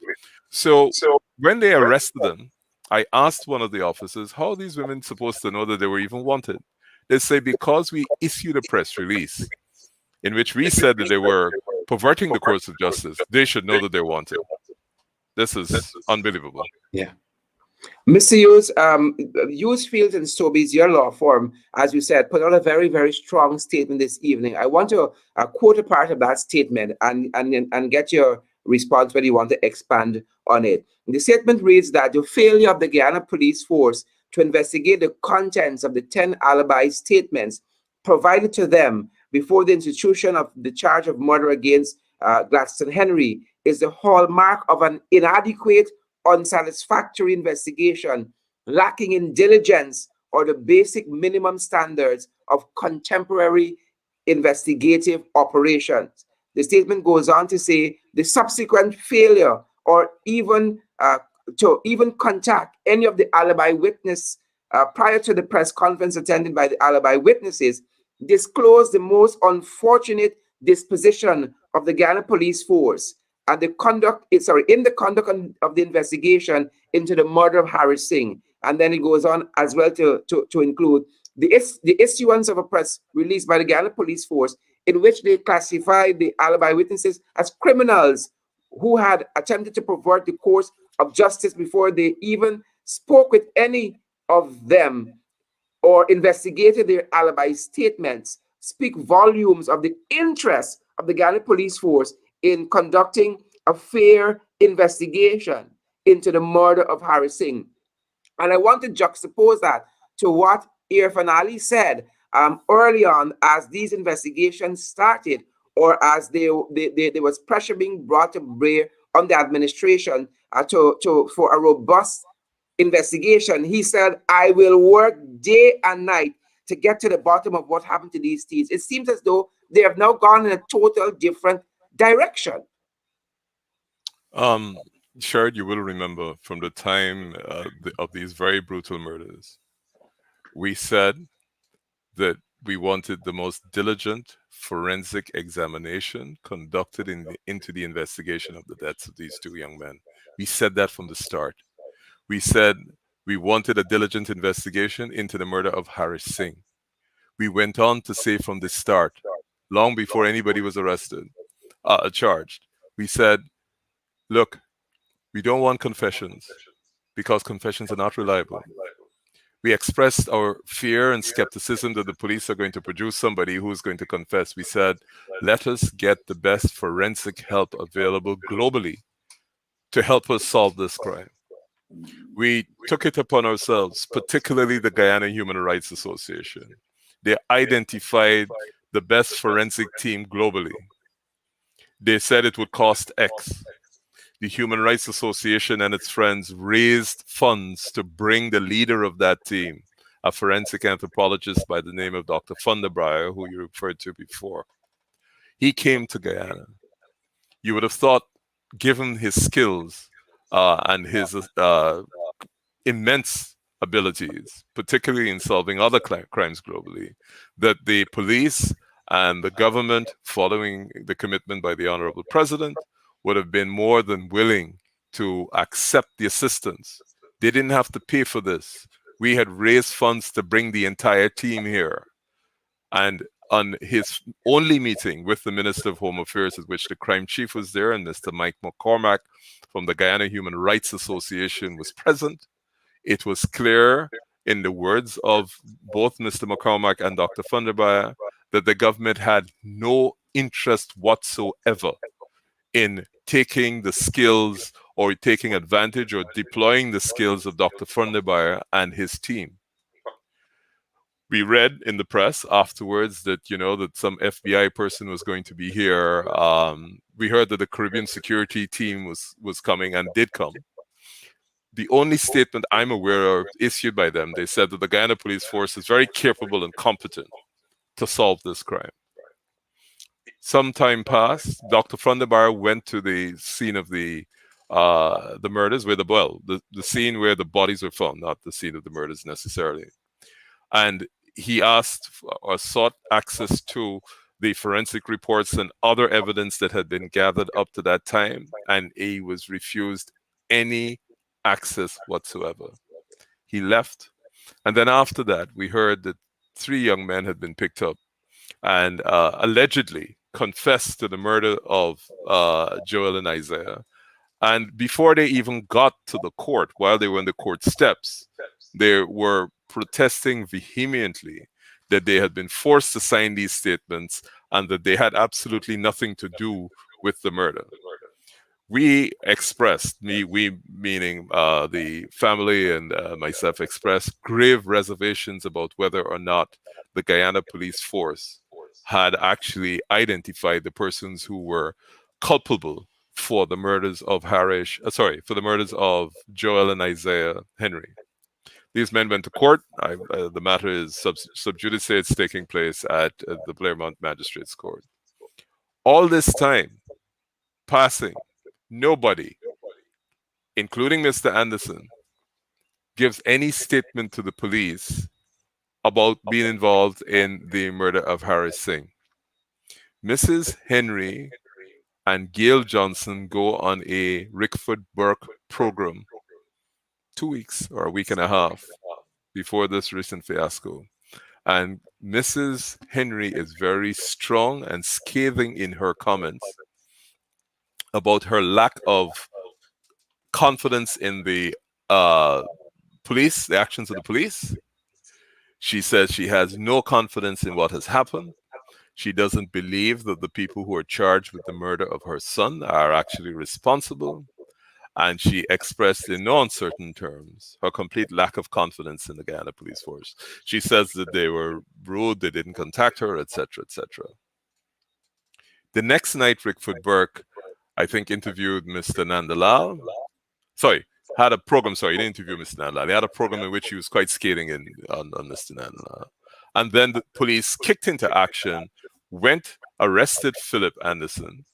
So when they arrested them, I asked one of the officers, how are these women supposed to know that they were even wanted? They say, because we issued a press release in which we said that they were perverting the course of justice, they should know that they're wanted. This is unbelievable. Yeah. Mr. Hughes, Hughes, Fields and Sobeys, your law firm, as you said, put out a very, very strong statement this evening. I want to quote a part of that statement and get your response whether you want to expand on it. The statement reads that the failure of the Guyana Police Force to investigate the contents of the 10 alibi statements provided to them before the institution of the charge of murder against Gladstone Henry is the hallmark of an inadequate, unsatisfactory investigation, lacking in diligence or the basic minimum standards of contemporary investigative operations. The statement goes on to say the subsequent failure or even to even contact any of the alibi witness prior to the press conference attended by the alibi witnesses disclosed the most unfortunate disposition of the Guyana Police Force and the conduct, in the conduct of the investigation into the murder of Harry Singh. And then it goes on as well to include the issuance of a press release by the Guyana Police Force in which they classified the alibi witnesses as criminals who had attempted to pervert the course of justice before they even spoke with any of them or investigated their alibi statements, speak volumes of the interest of the Guyana Police Force in conducting a fair investigation into the murder of Harry Singh. And I want to juxtapose that to what Irfan Ali said early on as these investigations started, or as there was pressure being brought to bear on the administration for a robust investigation. He said, I will work day and night to get to the bottom of what happened to these thieves. It seems as though they have now gone in a total different direction. Sherrod, you will remember from the time of these very brutal murders, we said that we wanted the most diligent forensic examination conducted into the investigation of the deaths of these two young men. We said that from the start. We said we wanted a diligent investigation into the murder of Harry Singh. We went on to say from the start, long before anybody was arrested, charged, we said, look, we don't want confessions because confessions are not reliable. We expressed our fear and skepticism that the police are going to produce somebody who is going to confess. We said, let us get the best forensic help available globally to help us solve this crime. We took it upon ourselves, particularly the Guyana Human Rights Association. They identified the best forensic team globally. They said it would cost X. The Human Rights Association and its friends raised funds to bring the leader of that team, a forensic anthropologist by the name of Dr. Funderbryer, who you referred to before. He came to Guyana. You would have thought, given his skills and his immense abilities, particularly in solving other crimes globally, that the police and the government, following the commitment by the Honorable President, would have been more than willing to accept the assistance. They didn't have to pay for this. We had raised funds to bring the entire team here. And on his only meeting with the Minister of Home Affairs, at which the crime chief was there and Mr. Mike McCormack from the Guyana Human Rights Association was present, it was clear in the words of both Mr. McCormack and Dr. Funderby that the government had no interest whatsoever in taking the skills or taking advantage or deploying the skills of Dr. Funderby and his team. We read in the press afterwards that, that some FBI person was going to be here. We heard that the Caribbean security team was coming and did come. The only statement I'm aware of issued by them, they said that the Guyana Police Force is very capable and competent to solve this crime. Some time passed. Dr. Funderby went to the scene of the murders, where the scene where the bodies were found, not the scene of the murders necessarily. And he asked or sought access to the forensic reports and other evidence that had been gathered up to that time, and he was refused any access whatsoever. He left, and then after that, we heard that 3 young men had been picked up and allegedly confessed to the murder of Joel and Isaiah. And before they even got to the court, while they were on the court steps, they were protesting vehemently that they had been forced to sign these statements and that they had absolutely nothing to do with the murder. We expressed, we meaning the family and myself, expressed grave reservations about whether or not the Guyana Police Force had actually identified the persons who were culpable for the murders of for the murders of Joel and Isaiah Henry. These men went to court. The matter is sub judice. It's taking place at the Blairmont Magistrates Court. All this time passing, nobody, including Mr. Anderson, gives any statement to the police about being involved in the murder of Harris Singh. Mrs. Henry and Gail Johnson go on a Rickford Burke program 2 weeks or a week and a half before this recent fiasco. And Mrs. Henry is very strong and scathing in her comments about her lack of confidence in the police, the actions of the police. She says she has no confidence in what has happened. She doesn't believe that the people who are charged with the murder of her son are actually responsible. And she expressed in no uncertain terms her complete lack of confidence in the Guyana Police Force. She says that they were rude, they didn't contact her, etc., etc. The next night, Rickford Burke, I think, interviewed Mr. Nandalal. Had a program, he didn't interview Mr. Nandalal. He had a program in which he was quite scathing on Mr. Nandalal. And then the police kicked into action, arrested Philip Anderson.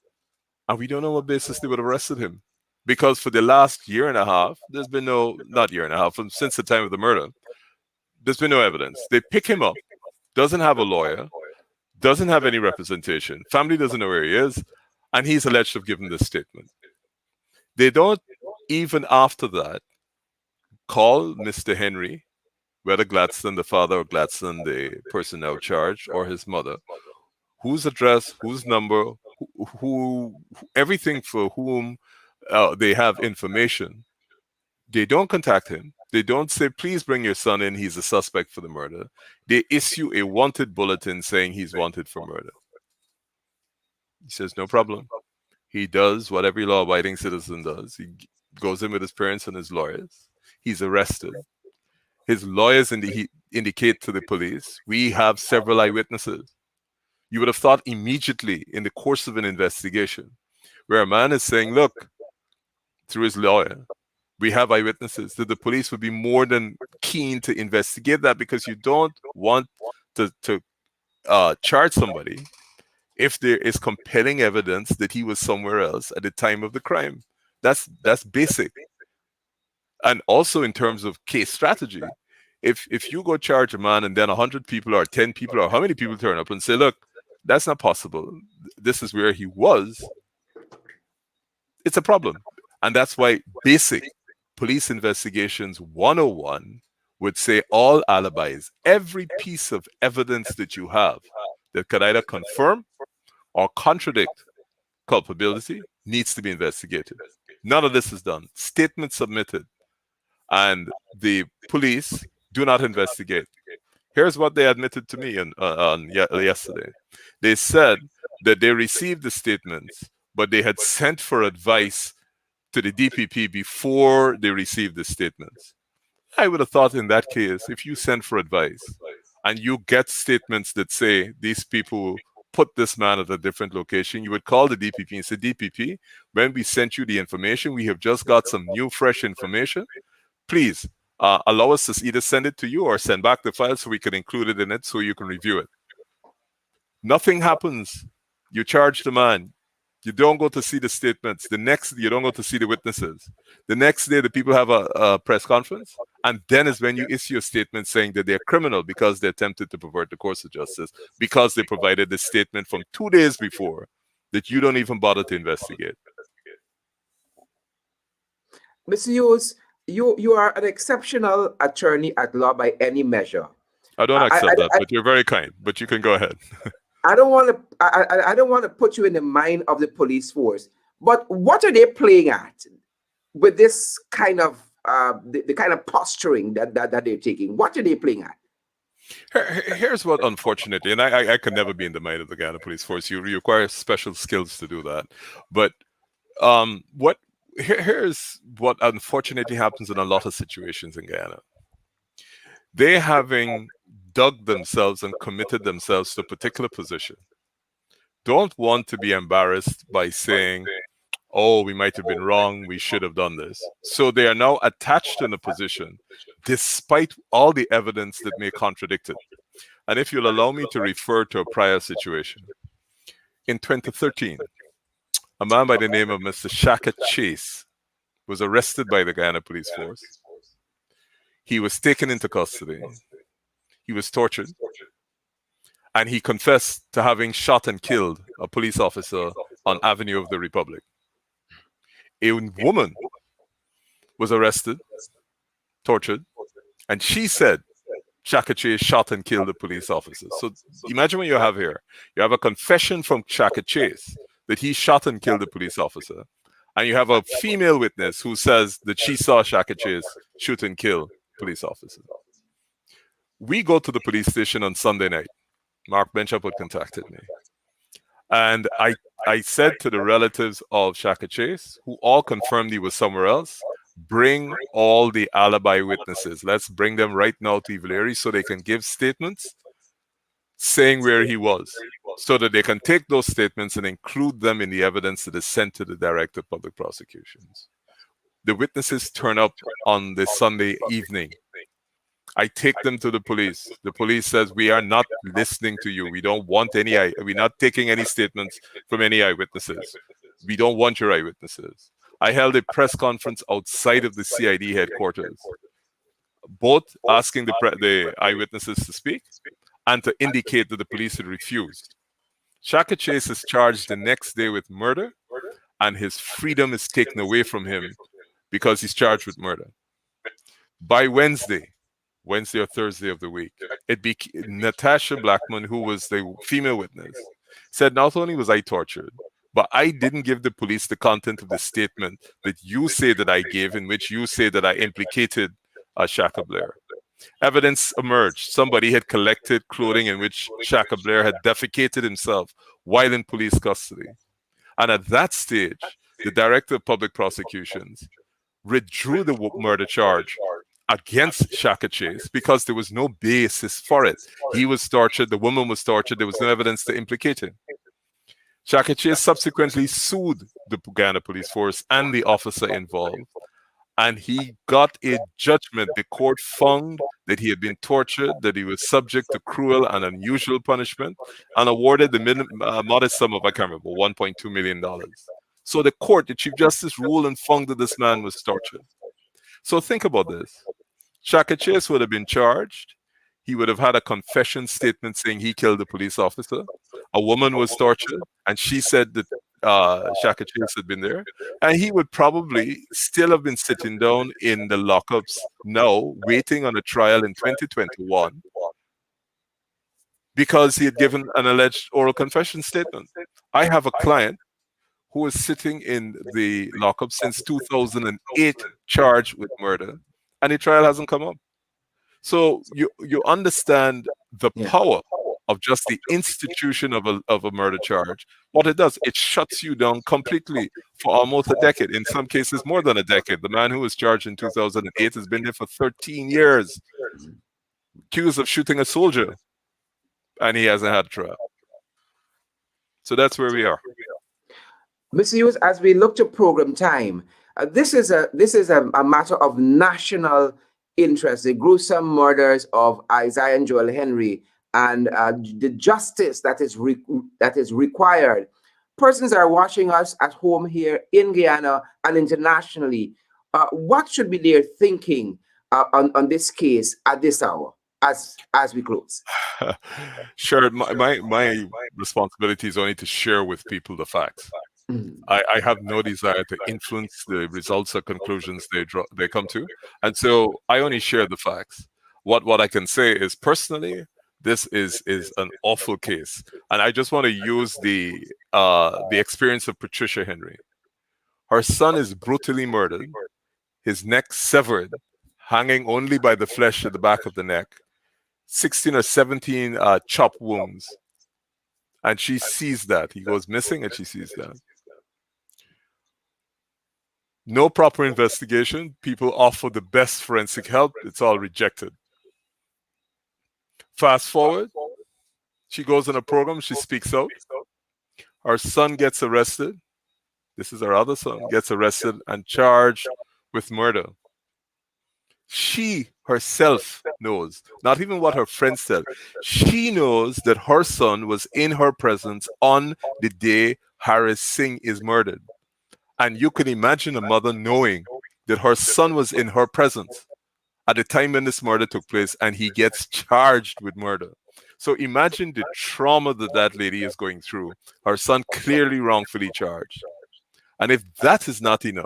And we don't know what basis they would have arrested him. Because for the last year and a half, there's been since the time of the murder, there's been no evidence. They pick him up, doesn't have a lawyer, doesn't have any representation, family doesn't know where he is, and he's alleged to have given this statement. They don't, even after that, call Mr. Henry, whether Gladstone, the father, or Gladstone, the person now charged, or his mother, whose address, whose number, who everything for whom they have information. They don't contact him. They don't say, please bring your son in, he's a suspect for the murder. They issue a wanted bulletin saying he's wanted for murder. He says, no problem. He does what every law-abiding citizen does. He goes in with his parents and his lawyers. He's arrested. His lawyers indicate to the police, we have several eyewitnesses. You would have thought immediately in the course of an investigation where a man is saying, look, through his lawyer, we have eyewitnesses, that the police would be more than keen to investigate that, because you don't want to charge somebody if there is compelling evidence that he was somewhere else at the time of the crime. That's basic. And also in terms of case strategy, if you go charge a man and then 100 people or 10 people or how many people turn up and say, look, that's not possible, this is where he was, it's a problem. And that's why basic police investigations 101 would say all alibis, every piece of evidence that you have that could either confirm or contradict culpability needs to be investigated. None of this is done. Statement submitted, and the police do not investigate. Here's what they admitted to me yesterday. They said that they received the statements, but they had sent for advice to the DPP before they received the statements. I would have thought in that case, if you send for advice and you get statements that say these people put this man at a different location, you would call the DPP and say, DPP, when we sent you the information, we have just got some new, fresh information. Please allow us to either send it to you or send back the file so we can include it in it so you can review it. Nothing happens. You charge the man. You don't go to see the statements. You don't go to see the witnesses. The next day, the people have a press conference, and then is when you issue a statement saying that they're criminal because they attempted to pervert the course of justice, because they provided a statement from 2 days before that you don't even bother to investigate. Mr. Hughes, you are an exceptional attorney at law by any measure. I don't accept that, but you're very kind. But you can go ahead. I don't want to put you in the mind of the police force, but what are they playing at with this kind of the kind of posturing that they're taking? What are they playing at? Here's what, unfortunately, and I can never be in the mind of the Guyana Police Force. You require special skills to do that. But here's what unfortunately happens in a lot of situations in Guyana. They having dug themselves and committed themselves to a particular position, don't want to be embarrassed by saying, oh, we might have been wrong, we should have done this. So they are now attached in a position despite all the evidence that may contradict it. And if you'll allow me to refer to a prior situation. In 2013, a man by the name of Mr. Shaka Chase was arrested by the Guyana Police Force. He was taken into custody. He was tortured, and he confessed to having shot and killed a police officer on Avenue of the Republic. A woman was arrested, tortured, and she said Shaka Chase shot and killed a police officer. So imagine what you have here. You have a confession from Shaka Chase that he shot and killed a police officer, and you have a female witness who says that she saw Shaka Chase shoot and kill police officer. We go to the police station on Sunday night. Mark Benchaput contacted me. And I said to the relatives of Shaka Chase, who all confirmed he was somewhere else, bring all the alibi witnesses. Let's bring them right now to Ivleri so they can give statements saying where he was, so that they can take those statements and include them in the evidence that is sent to the Director of Public Prosecutions. The witnesses turn up on the Sunday evening. I take them to the police. The police says, we are not listening to you. We don't want any, we're not taking any statements from any eyewitnesses. We don't want your eyewitnesses. I held a press conference outside of the CID headquarters, both asking the eyewitnesses to speak and to indicate that the police had refused. Shaka Chase is charged the next day with murder, and his freedom is taken away from him because he's charged with murder. By Wednesday or Thursday of the week, Natasha Blackman, who was the female witness, said, not only was I tortured, but I didn't give the police the content of the statement that you say that I gave, in which you say that I implicated Shaka Blair. Evidence emerged. Somebody had collected clothing in which Shaka Blair had defecated himself while in police custody. And at that stage, the Director of Public Prosecutions withdrew the murder charge against Shaka Chase because there was no basis for it. He was tortured, the woman was tortured, there was no evidence to implicate him. Shaka Chase subsequently sued the Guyana Police Force and the officer involved, and he got a judgment. The court found that he had been tortured, that he was subject to cruel and unusual punishment, and awarded the modest sum of, I can't remember, $1.2 million. So the court, the Chief Justice, ruled and found that this man was tortured. So think about this. Shaka Chase would have been charged. He would have had a confession statement saying he killed a police officer. A woman was tortured, and she said that Shaka Chase had been there, and he would probably still have been sitting down in the lockups now, waiting on a trial in 2021, because he had given an alleged oral confession statement. I have a client who is sitting in the lockup since 2008, charged with murder, and the trial hasn't come up. So you understand the power of just the institution of a murder charge. What it does, it shuts you down completely for almost a decade. In some cases, more than a decade. The man who was charged in 2008 has been there for 13 years, accused of shooting a soldier, and he hasn't had a trial. So that's where we are. Mr. Hughes, as we look to program time, this is a matter of national interest. The gruesome murders of Isaiah and Joel Henry, and the justice that is required. Persons are watching us at home here in Guyana and internationally. What should be their thinking on this case at this hour as we close? Sure. My responsibility is only to share with people the facts. I have no desire to influence the results or conclusions they come to, and so I only share the facts. What I can say is, personally, this is an awful case, and I just want to use the experience of Patricia Henry. Her son is brutally murdered, his neck severed, hanging only by the flesh at the back of the neck, 16 or 17 chop wounds, and she sees that. He goes missing, and she sees that. No proper investigation. People offer the best forensic help. It's all rejected. Fast forward, she goes on a program. She speaks out. Her son gets arrested. This is her other son, gets arrested and charged with murder. She herself knows, not even what her friends said. She knows that her son was in her presence on the day Harris Singh is murdered. And you can imagine a mother knowing that her son was in her presence at the time when this murder took place, and he gets charged with murder. So imagine the trauma that lady is going through. Her son clearly wrongfully charged. And if that is not enough,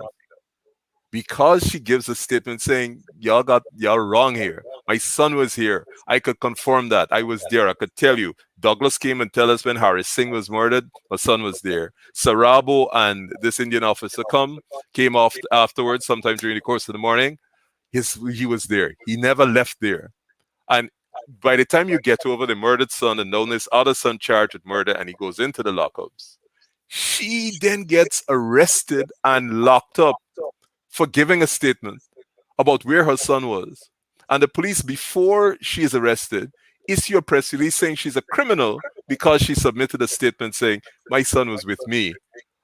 because she gives a statement saying, y'all wrong here. My son was here. I could confirm that. I was there. I could tell you. Douglas came and tell us when Harris Singh was murdered, my son was there. Sarabo and this Indian officer came off afterwards, sometime during the course of the morning. He was there. He never left there. And by the time you get over the murdered son and now this other son charged with murder, and he goes into the lockups, she then gets arrested and locked up for giving a statement about where her son was. And the police, before she is arrested, issue a press release saying she's a criminal because she submitted a statement saying, my son was with me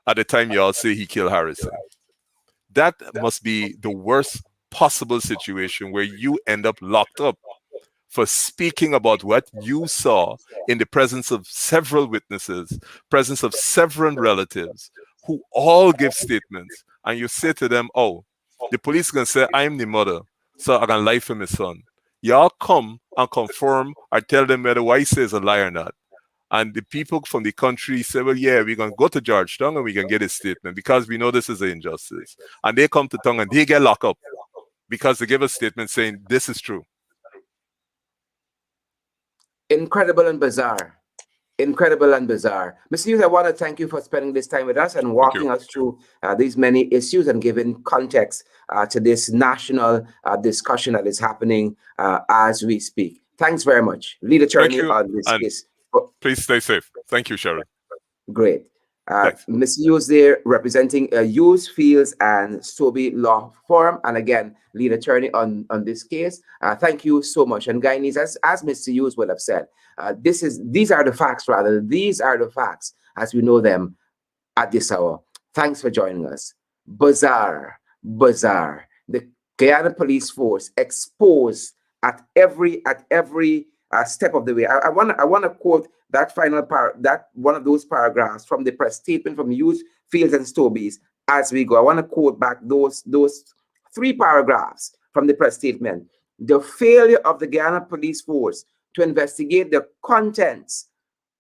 at the time y'all say he killed Harrison. That must be the worst possible situation, where you end up locked up for speaking about what you saw in the presence of several witnesses, presence of several relatives who all give statements. And you say to them, oh, the police can say, I'm the mother, so I can lie for my son. Y'all come and confirm or tell them whether what he says is a lie or not. And the people from the country say, well, yeah, we're going to go to Georgetown and we can get a statement because we know this is an injustice. And they come to town and they get locked up because they give a statement saying this is true. Incredible and bizarre. Incredible and bizarre. Mr. Hughes, I want to thank you for spending this time with us and walking us through these many issues and giving context to this national discussion that is happening as we speak. Thanks very much. Lead attorney on this case. Please stay safe. Thank you, Sharon. Great. Mr. Hughes there, representing Hughes, Fields and Sobey Law Firm, and again, lead attorney on this case. Thank you so much. And Guyanese, as Mr. Hughes would have said, these are the facts, rather. These are the facts as we know them at this hour. Thanks for joining us. Bizarre. The Guyana Police Force exposed at every step of the way. I want to quote that final part, that one of those paragraphs from the press statement from Hughes, Fields, and Stobies as we go. I want to quote back those 3 paragraphs from the press statement. The failure of the Guyana Police Force to investigate the contents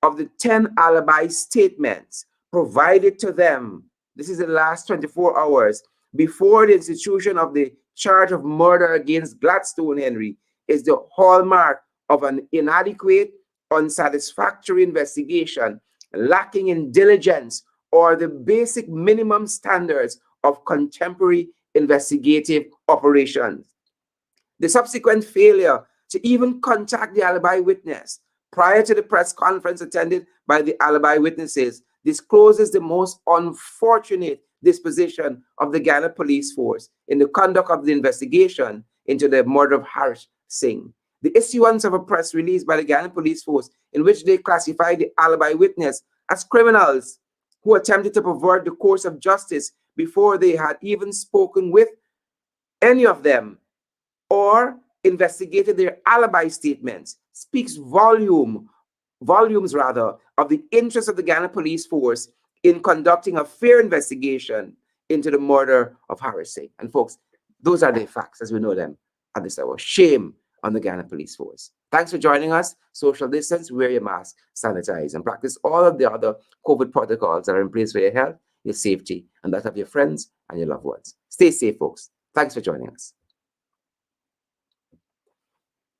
of the 10 alibi statements provided to them, this is the last 24 hours, before the institution of the charge of murder against Gladstone Henry is the hallmark of an inadequate, unsatisfactory investigation, lacking in diligence or the basic minimum standards of contemporary investigative operations. The subsequent failure to even contact the alibi witness prior to the press conference attended by the alibi witnesses discloses the most unfortunate disposition of the Ghana police force in the conduct of the investigation into the murder of Harsh Singh. The issuance of a press release by the Ghana police force in which they classified the alibi witness as criminals who attempted to pervert the course of justice before they had even spoken with any of them or investigated their alibi statements speaks volumes of the interest of the Ghana police force in conducting a fair investigation into the murder of Harsh Singh. And folks, those are the facts as we know them at this hour. Shame on the Ghana police force. Thanks for joining us. Social distance, wear your mask, sanitize, and practice all of the other COVID protocols that are in place for your health, your safety, and that of your friends and your loved ones. Stay safe, folks. Thanks for joining us.